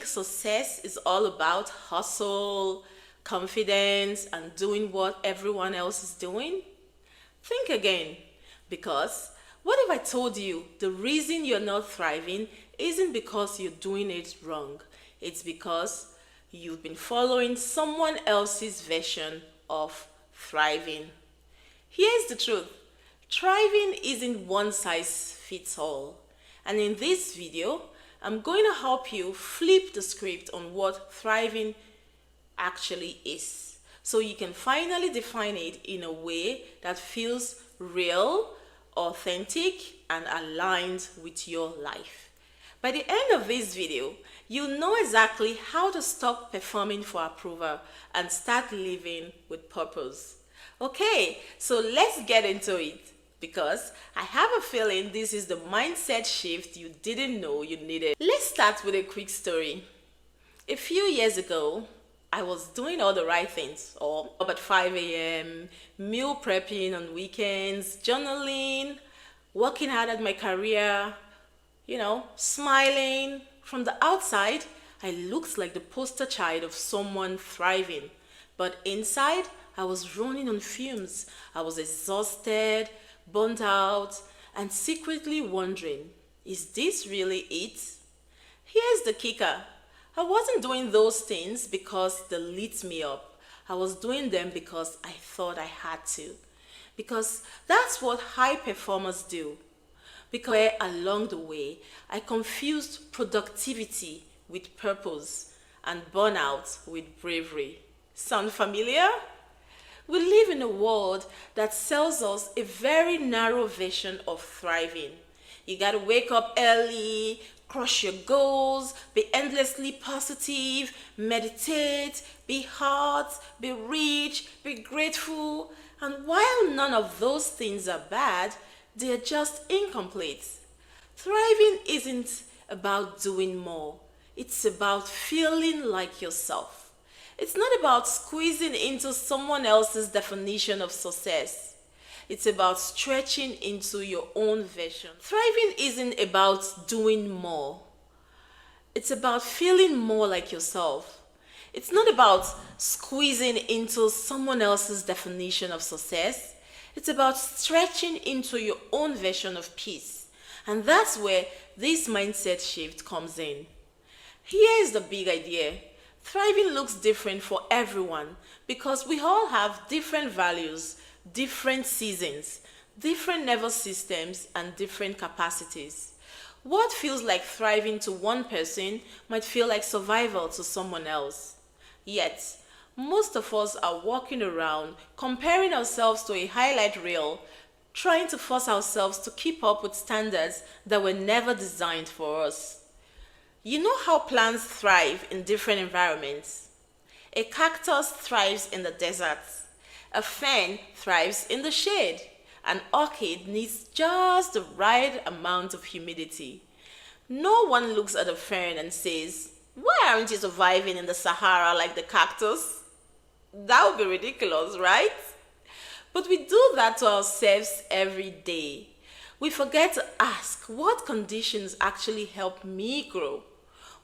success is all about hustle, confidence, and doing what everyone else is doing? Think again, because what if I told you the reason you're not thriving isn't because you're doing it wrong? It's because you've been following someone else's version of thriving. Here's the truth. Thriving isn't one size fits all. And in this video, I'm going to help you flip the script on what thriving actually is, so you can finally define it in a way that feels real, authentic, and aligned with your life. By the end of this video, you'll know exactly how to stop performing for approval and start living with purpose. Okay, so let's get into it, because I have a feeling this is the mindset shift you didn't know you needed. Let's start with a quick story. A few years ago, I was doing all the right things, or up at 5 a.m., meal prepping on weekends, journaling, working hard at my career, smiling. From the outside, I looked like the poster child of someone thriving. But inside, I was running on fumes. I was exhausted, burnt out, and secretly wondering, is this really it? Here's the kicker. I wasn't doing those things because they lit me up. I was doing them because I thought I had to. Because that's what high performers do. Because along the way, I confused productivity with purpose and burnout with bravery. Sound familiar? We live in a world that sells us a very narrow version of thriving. You gotta wake up early, crush your goals, be endlessly positive, meditate, be hot, be rich, be grateful. And while none of those things are bad, they're just incomplete. Thriving isn't about doing more. It's about feeling like yourself. It's not about squeezing into someone else's definition of success. It's about stretching into your own version. Thriving isn't about doing more. It's about feeling more like yourself. It's not about squeezing into someone else's definition of success. It's about stretching into your own version of peace. And that's where this mindset shift comes in. Here is the big idea. Thriving looks different for everyone because we all have different values, different seasons, different nervous systems, and different capacities. What feels like thriving to one person might feel like survival to someone else. Yet, most of us are walking around comparing ourselves to a highlight reel, trying to force ourselves to keep up with standards that were never designed for us. You know how plants thrive in different environments? A cactus thrives in the desert. A fern thrives in the shade. An orchid needs just the right amount of humidity. No one looks at a fern and says, "Why aren't you surviving in the Sahara like the cactus?" That would be ridiculous, right? But we do that to ourselves every day. We forget to ask, what conditions actually help me grow?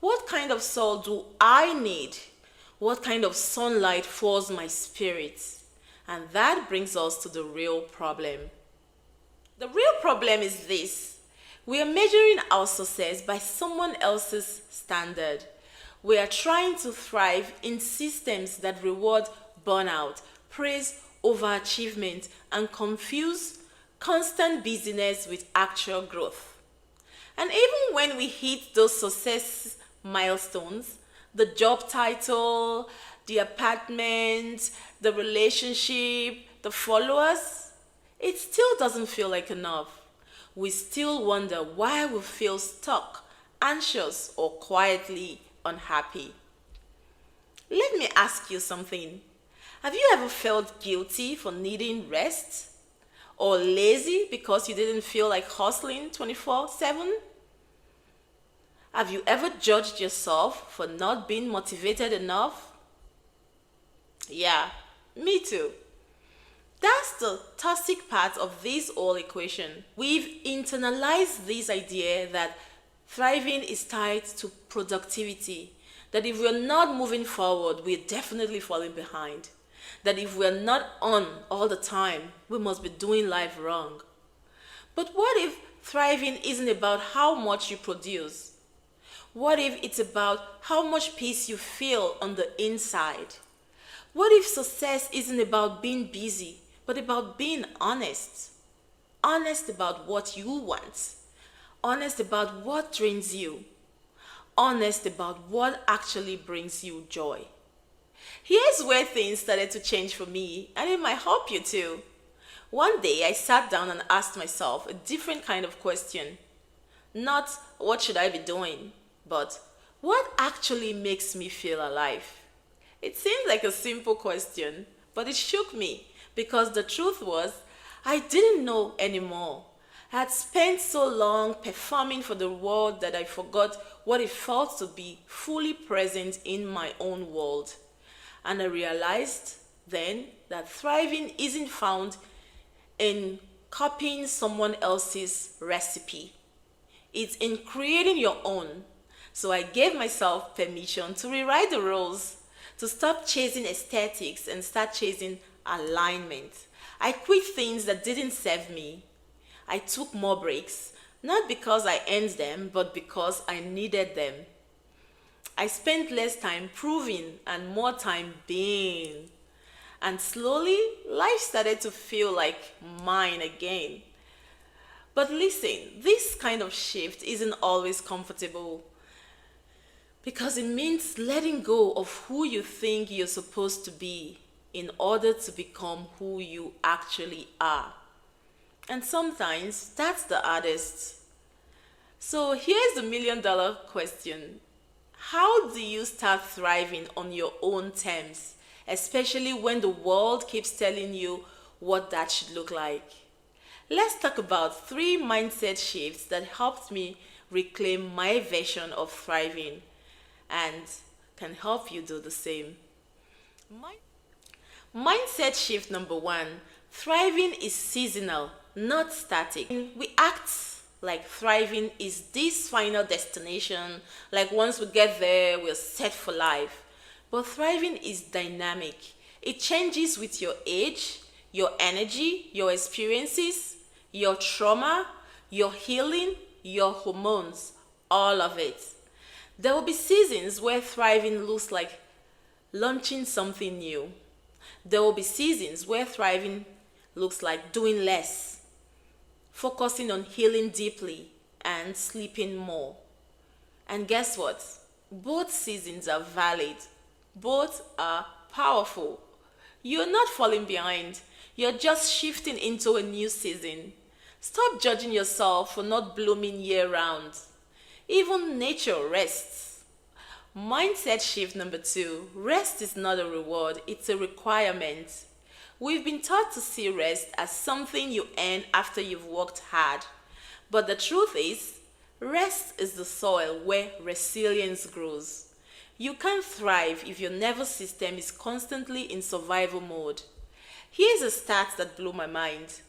What kind of soil do I need? What kind of sunlight fuels my spirit? And that brings us to the real problem. The real problem is this. We are measuring our success by someone else's standard. We are trying to thrive in systems that reward burnout, praise overachievement, and confuse constant busyness with actual growth. And even when we hit those success milestones, the job title, the apartment, the relationship, the followers, it still doesn't feel like enough. We still wonder why we feel stuck, anxious, or quietly unhappy. Let me ask you something. Have you ever felt guilty for needing rest? Or lazy because you didn't feel like hustling 24/7? Have you ever judged yourself for not being motivated enough? Yeah, me too. That's the toxic part of this whole equation. We've internalized this idea that thriving is tied to productivity, That if we're not moving forward, we're definitely falling behind. That if we're not on all the time, we must be doing life wrong. But what if thriving isn't about how much you produce? What if it's about how much peace you feel on the inside? What if success isn't about being busy, but about being honest? Honest about what you want. Honest about what drains you. Honest about what actually brings you joy. Here's where things started to change for me, and it might help you too. One day I sat down and asked myself a different kind of question. Not what should I be doing, but what actually makes me feel alive? It seemed like a simple question, but it shook me because the truth was I didn't know anymore. I had spent so long performing for the world that I forgot what it felt to be fully present in my own world. And I realized then that thriving isn't found in copying someone else's recipe. It's in creating your own. So I gave myself permission to rewrite the rules, to stop chasing aesthetics and start chasing alignment. I quit things that didn't serve me. I took more breaks, not because I earned them, but because I needed them. I spent less time proving and more time being. And slowly, life started to feel like mine again. But listen, this kind of shift isn't always comfortable because it means letting go of who you think you're supposed to be in order to become who you actually are. And sometimes that's the hardest. So here's the $1,000,000 question. How do you start thriving on your own terms, especially when the world keeps telling you what that should look like? Let's talk about 3 mindset shifts that helped me reclaim my version of thriving and can help you do the same. Mindset shift number 1: thriving is seasonal, not static. We act like thriving is this final destination, like once we get there, we're set for life. But thriving is dynamic. It changes with your age, your energy, your experiences, your trauma, your healing, your hormones, all of it. There will be seasons where thriving looks like launching something new. There will be seasons where thriving looks like doing less, focusing on healing deeply and sleeping more. And guess what? Both seasons are valid. Both are powerful. You're not falling behind. You're just shifting into a new season. Stop judging yourself for not blooming year round. Even nature rests. Mindset shift number 2: rest is not a reward, it's a requirement. We've been taught to see rest as something you earn after you've worked hard. But the truth is, rest is the soil where resilience grows. You can't thrive if your nervous system is constantly in survival mode. Here's a stat that blew my mind.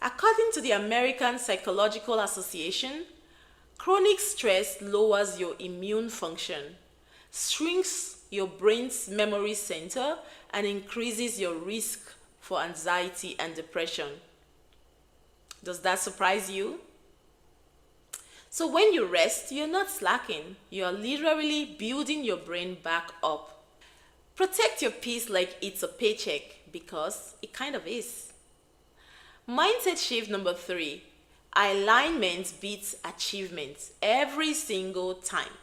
According to the American Psychological Association, chronic stress lowers your immune function, shrinks your brain's memory center, and increases your risk for anxiety and depression. Does that surprise you? So when you rest, you're not slacking. You're literally building your brain back up. Protect your peace like it's a paycheck, because it kind of is. Mindset shift number 3: alignment beats achievement every single time.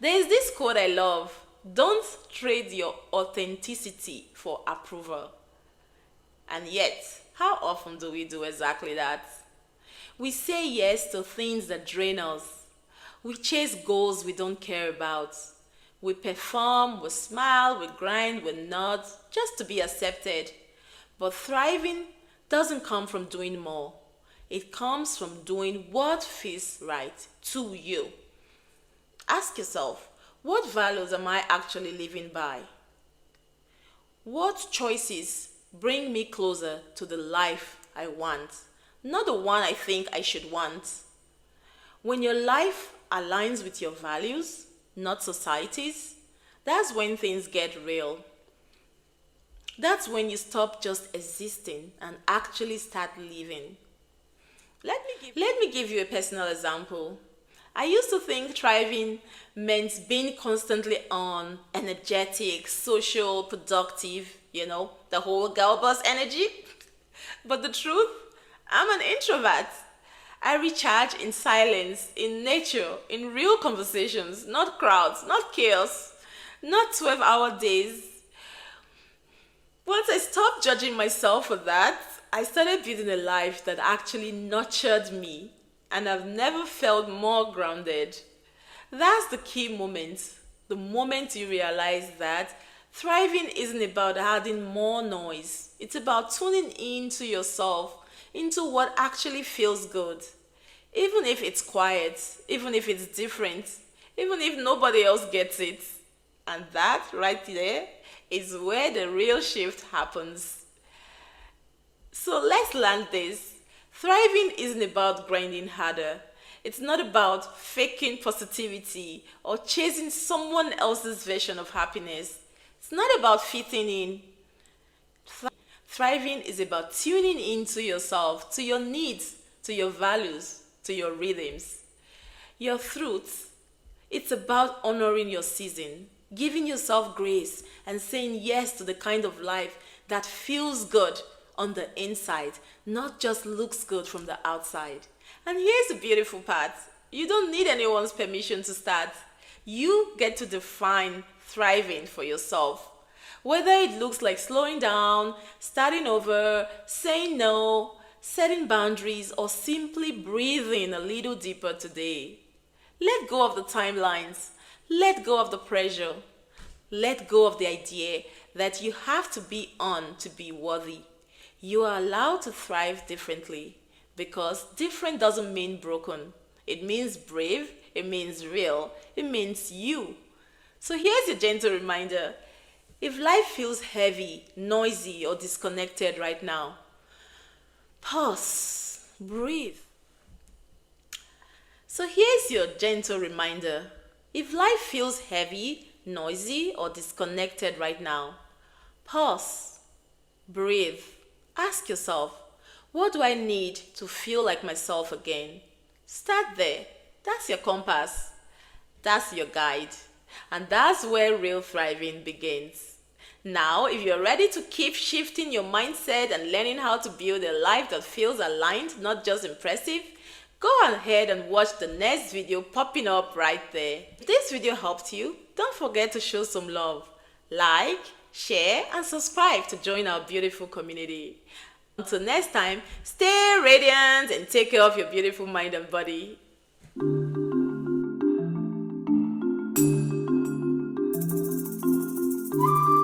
There is this quote I love: don't trade your authenticity for approval. And yet, how often do we do exactly that? We say yes to things that drain us. We chase goals we don't care about. We perform, we smile, we grind, we nod, just to be accepted. But thriving doesn't come from doing more. It comes from doing what feels right to you. Ask yourself, what values am I actually living by? What choices bring me closer to the life I want, not the one I think I should want? When your life aligns with your values, not society's, That's when things get real. That's when you stop just existing and actually start living. Let me give you a personal example. I used to think thriving meant being constantly on, energetic, social, productive, the whole girl boss energy. But the truth, I'm an introvert. I recharge in silence, in nature, in real conversations, not crowds, not chaos, not 12-hour days. Once I stopped judging myself for that, I started building a life that actually nurtured me, and I've never felt more grounded. That's the key moment. The moment you realize that thriving isn't about adding more noise, it's about tuning into yourself, into what actually feels good. Even if it's quiet, even if it's different, even if nobody else gets it. And that right there is where the real shift happens. So let's land this. Thriving isn't about grinding harder. It's not about faking positivity or chasing someone else's version of happiness. It's not about fitting in. Thriving is about tuning into yourself, to your needs, to your values, to your rhythms, your truths. It's about honoring your season, giving yourself grace, and saying yes to the kind of life that feels good on the inside, not just looks good from the outside. And here's the beautiful part. You don't need anyone's permission to start. You get to define thriving for yourself. Whether it looks like slowing down, starting over, saying no, setting boundaries, or simply breathing a little deeper today. Let go of the timelines. Let go of the pressure. Let go of the idea that you have to be on to be worthy. You are allowed to thrive differently, because different doesn't mean broken. It means brave, it means real, it means you. So here's your gentle reminder. If life feels heavy, noisy, or disconnected right now, pause, breathe. So here's your gentle reminder. If life feels heavy, noisy, or disconnected right now, pause, breathe. Ask yourself, what do I need to feel like myself again? Start there. That's your compass. That's your guide. And that's where real thriving begins. Now, if you're ready to keep shifting your mindset and learning how to build a life that feels aligned, not just impressive, go ahead and watch the next video popping up right there. If this video helped you, don't forget to show some love. Like, share, and subscribe to join our beautiful community. Until next time, stay radiant and take care of your beautiful mind and body.